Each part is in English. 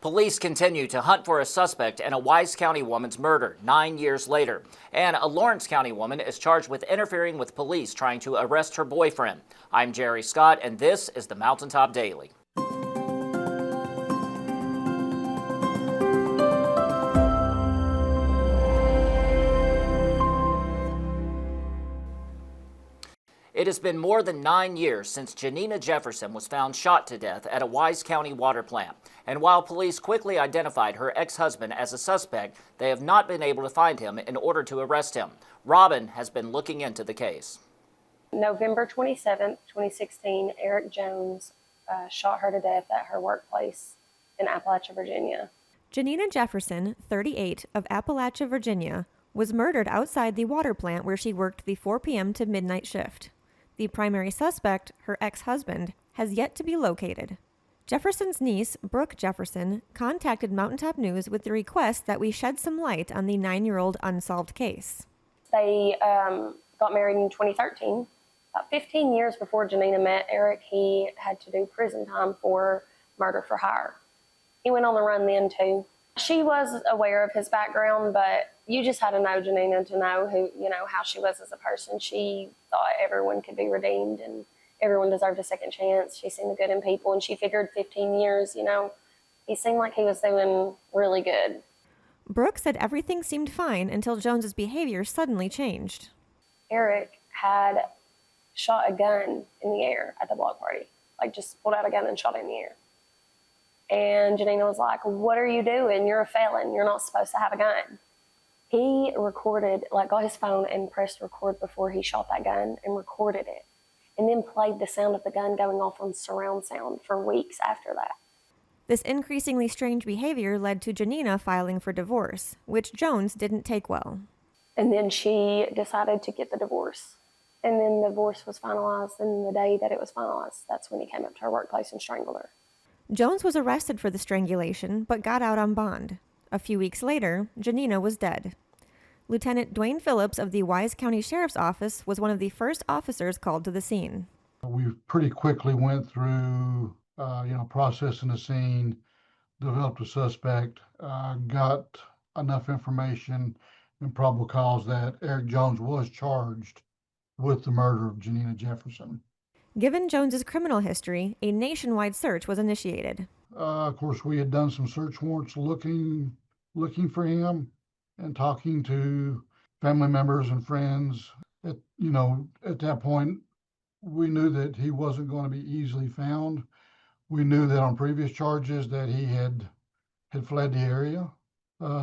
Police continue to hunt for a suspect in a Wise County woman's murder 9 years later. And a Lawrence County woman is charged with interfering with police trying to arrest her boyfriend. I'm Jerry Scott, and this is the Mountaintop Daily. It has been more than 9 years since Janina Jefferson was found shot to death at a Wise County water plant. And while police quickly identified her ex-husband as a suspect, they have not been able to find him in order to arrest him. Robin has been looking into the case. November 27, 2016, Eric Jones shot her to death at her workplace in Appalachia, Virginia. Janina Jefferson, 38, of Appalachia, Virginia, was murdered outside the water plant where she worked the 4 p.m. to midnight shift. The primary suspect, her ex-husband, has yet to be located. Jefferson's niece, Brooke Jefferson, contacted Mountaintop News with the request that we shed some light on the 9-year-old unsolved case. They got married in 2013. About 15 years before Janina met Eric, he had to do prison time for murder for hire. He went on the run then too. She was aware of his background, but you just had to know Janina to know how she was as a person. She thought everyone could be redeemed and everyone deserved a second chance. She seen the good in people, and she figured 15 years, he seemed like he was doing really good. Brooke said everything seemed fine until Jones's behavior suddenly changed. Eric had shot a gun in the air at the block party, just pulled out a gun and shot it in the air. And Janina was like, "What are you doing? You're a felon. You're not supposed to have a gun." He recorded, got his phone and pressed record before he shot that gun and recorded it. And then played the sound of the gun going off on surround sound for weeks after that. This increasingly strange behavior led to Janina filing for divorce, which Jones didn't take well. And then she decided to get the divorce. And then the divorce was finalized, and the day that it was finalized, that's when he came up to her workplace and strangled her. Jones was arrested for the strangulation, but got out on bond. A few weeks later, Janina was dead. Lieutenant Dwayne Phillips of the Wise County Sheriff's Office was one of the first officers called to the scene. We pretty quickly went through, processing the scene, developed a suspect, got enough information and probable cause that Eric Jones was charged with the murder of Janina Jefferson. Given Jones's criminal history, a nationwide search was initiated. Of course, we had done some search warrants looking for him and talking to family members and friends. At that point, we knew that he wasn't going to be easily found. We knew that on previous charges that he had fled the area.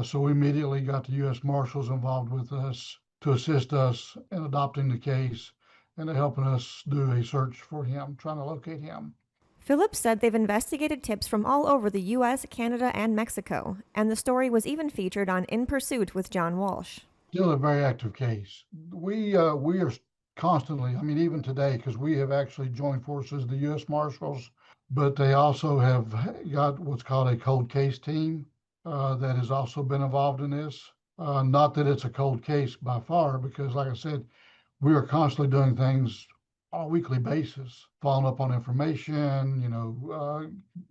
So we immediately got the U.S. Marshals involved with us to assist us in adopting the case and helping us do a search for him, trying to locate him. Phillips said they've investigated tips from all over the U.S., Canada, and Mexico, and the story was even featured on In Pursuit with John Walsh. Still a very active case. We are constantly, even today, because we have actually joined forces, the U.S. Marshals, but they also have got what's called a cold case team that has also been involved in this. Not that it's a cold case by far, because like I said, we are constantly doing things on a weekly basis, following up on information,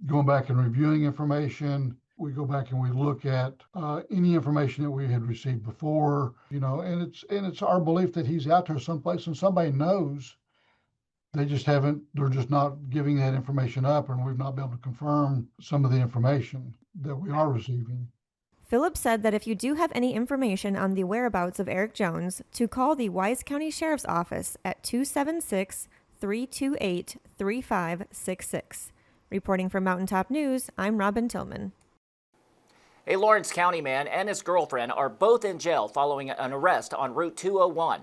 going back and reviewing information. We go back and we look at any information that we had received before, and it's our belief that he's out there someplace and somebody knows. They're just not giving that information up, and we've not been able to confirm some of the information that we are receiving. Phillips said that if you do have any information on the whereabouts of Eric Jones, to call the Wise County Sheriff's Office at 276-328-3566. Reporting for Mountaintop News, I'm Robin Tillman. A Lawrence County man and his girlfriend are both in jail following an arrest on Route 201.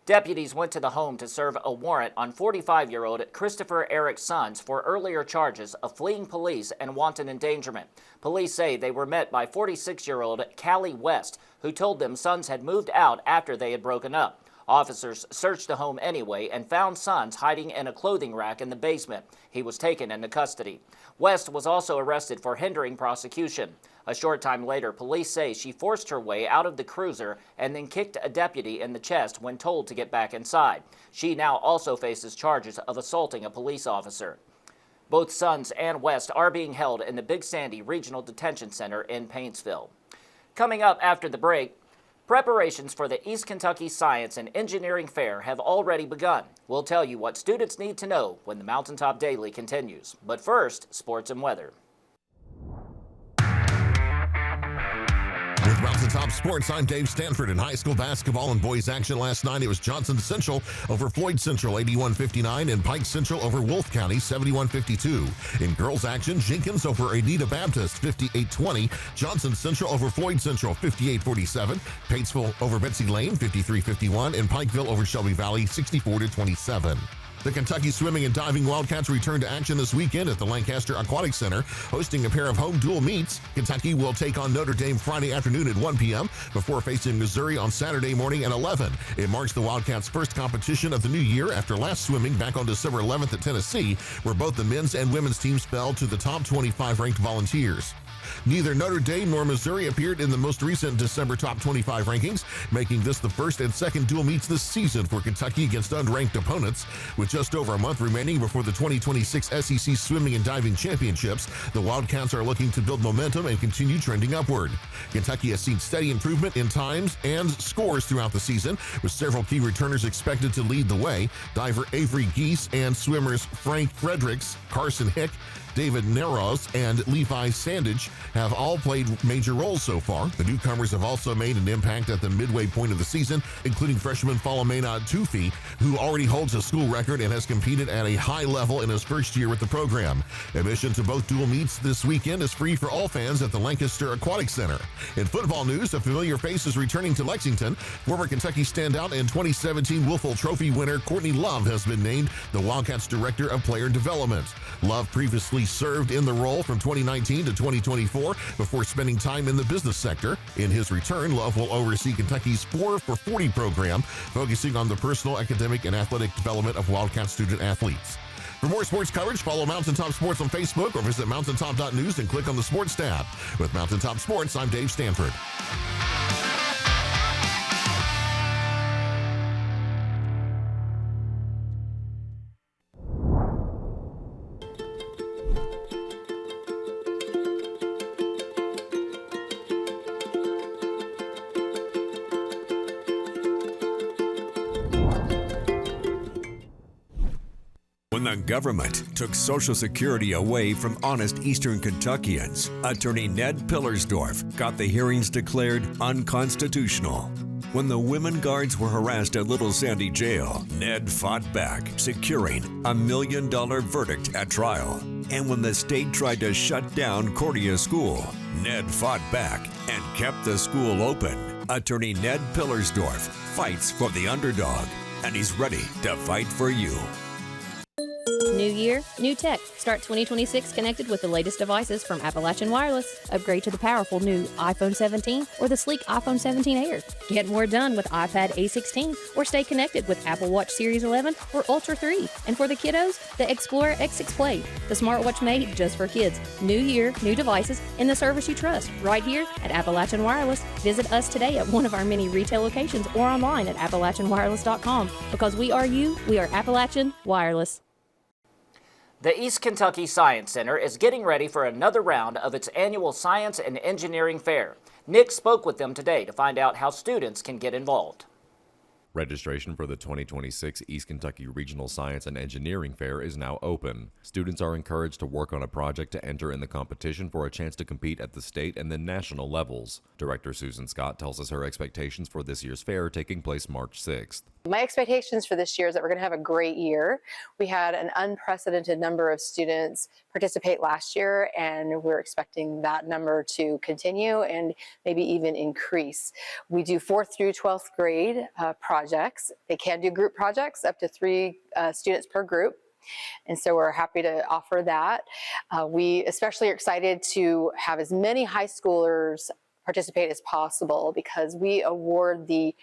Deputies went to the home to serve a warrant on 45-year-old Christopher Eric Sons for earlier charges of fleeing police and wanton endangerment. Police say they were met by 46-year-old Callie West, who told them Sons had moved out after they had broken up. Officers searched the home anyway and found Sons hiding in a clothing rack in the basement. He was taken into custody. West was also arrested for hindering prosecution. A short time later, police say she forced her way out of the cruiser and then kicked a deputy in the chest when told to get back inside. She now also faces charges of assaulting a police officer. Both Sons and West are being held in the Big Sandy Regional Detention Center in Paintsville. Coming up after the break, preparations for the East Kentucky Science and Engineering Fair have already begun. We'll tell you what students need to know when the Mountaintop Daily continues. But first, sports and weather. With Mountaintop Sports, I'm Dave Stanford. In high school basketball and boys action last night, it was Johnson Central over Floyd Central, 81-59, and Pike Central over Wolfe County, 71-52. In girls action, Jenkins over Adida Baptist, 58-20. Johnson Central over Floyd Central, 58-47. Patesville over Betsy Lane, 53-51. And Pikeville over Shelby Valley, 64-27. The Kentucky Swimming and Diving Wildcats return to action this weekend at the Lancaster Aquatic Center, hosting a pair of home dual meets. Kentucky will take on Notre Dame Friday afternoon at 1 p.m. before facing Missouri on Saturday morning at 11. It marks the Wildcats' first competition of the new year after last swimming back on December 11th at Tennessee, where both the men's and women's teams fell to the top 25 ranked Volunteers. Neither Notre Dame nor Missouri appeared in the most recent December top 25 rankings, making this the first and second dual meets this season for Kentucky against unranked opponents. With just over a month remaining before the 2026 SEC Swimming and Diving Championships, the Wildcats are looking to build momentum and continue trending upward. Kentucky has seen steady improvement in times and scores throughout the season, with several key returners expected to lead the way. Diver Avery Geese and swimmers Frank Fredericks, Carson Hick, David Neros, and Levi Sandage have all played major roles so far. The newcomers have also made an impact at the midway point of the season, including freshman Falomena Tufi, who already holds a school record and has competed at a high level in his first year with the program. Admission to both dual meets this weekend is free for all fans at the Lancaster Aquatic Center. In football news, a familiar face is returning to Lexington. Former Kentucky standout and 2017 Wiffle Trophy winner Courtney Love has been named the Wildcats Director of Player Development. Love previously served in the role from 2019 to 2024 before spending time in the business sector. In his return, Love will oversee Kentucky's 4 for 40 program, focusing on the personal, academic, and athletic development of Wildcat student athletes. For more sports coverage, follow Mountaintop Sports on Facebook or visit mountaintop.news and click on the Sports tab. With Mountaintop Sports, I'm Dave Stanford. When the government took Social Security away from honest Eastern Kentuckians, Attorney Ned Pillersdorf got the hearings declared unconstitutional. When the women guards were harassed at Little Sandy Jail, Ned fought back, securing a $1 million verdict at trial. And when the state tried to shut down Cordia School, Ned fought back and kept the school open. Attorney Ned Pillersdorf fights for the underdog, and he's ready to fight for you. New year, new tech. Start 2026 connected with the latest devices from Appalachian Wireless. Upgrade to the powerful new iPhone 17 or the sleek iPhone 17 Air. Get more done with iPad A16 or stay connected with Apple Watch Series 11 or Ultra 3. And for the kiddos, the Explorer X6 Play, the smartwatch made just for kids. New year, new devices, and the service you trust right here at Appalachian Wireless. Visit us today at one of our many retail locations or online at AppalachianWireless.com. Because we are you, we are Appalachian Wireless. The East Kentucky Science Center is getting ready for another round of its annual Science and Engineering Fair. Nick spoke with them today to find out how students can get involved. Registration for the 2026 East Kentucky Regional Science and Engineering Fair is now open. Students are encouraged to work on a project to enter in the competition for a chance to compete at the state and then national levels. Director Susan Scott tells us her expectations for this year's fair taking place March 6th. My expectations for this year is that we're going to have a great year. We had an unprecedented number of students participate last year, and we're expecting that number to continue and maybe even increase. We do 4th through 12th grade projects. They can do group projects, up to 3 students per group. And so we're happy to offer that. We especially are excited to have as many high schoolers participate as possible because we award the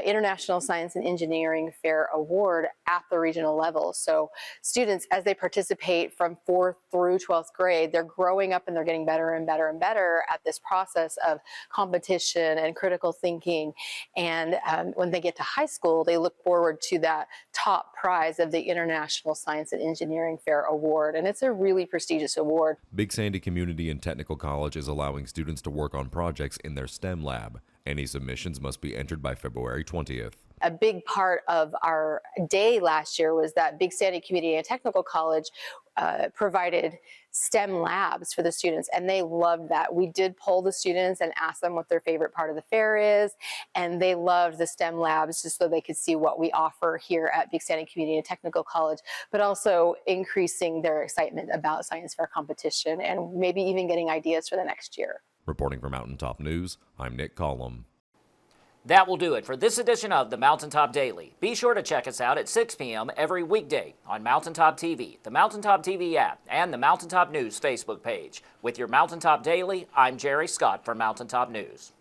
International Science and Engineering Fair Award at the regional level. So students, as they participate from 4th through 12th grade, they're growing up and they're getting better and better and better at this process of competition and critical thinking. And when they get to high school, they look forward to that top prize of the International Science and Engineering Fair Award. And it's a really prestigious award. Big Sandy Community and Technical College is allowing students to work on projects in their STEM lab. Any submissions must be entered by February 20th. A big part of our day last year was that Big Sandy Community and Technical College provided STEM labs for the students, and they loved that. We did poll the students and ask them what their favorite part of the fair is, and they loved the STEM labs just so they could see what we offer here at Big Sandy Community and Technical College, but also increasing their excitement about science fair competition and maybe even getting ideas for the next year. Reporting for Mountaintop News, I'm Nick Collum. That will do it for this edition of the Mountaintop Daily. Be sure to check us out at 6 p.m. every weekday on Mountaintop TV, the Mountaintop TV app, and the Mountaintop News Facebook page. With your Mountaintop Daily, I'm Jerry Scott for Mountaintop News.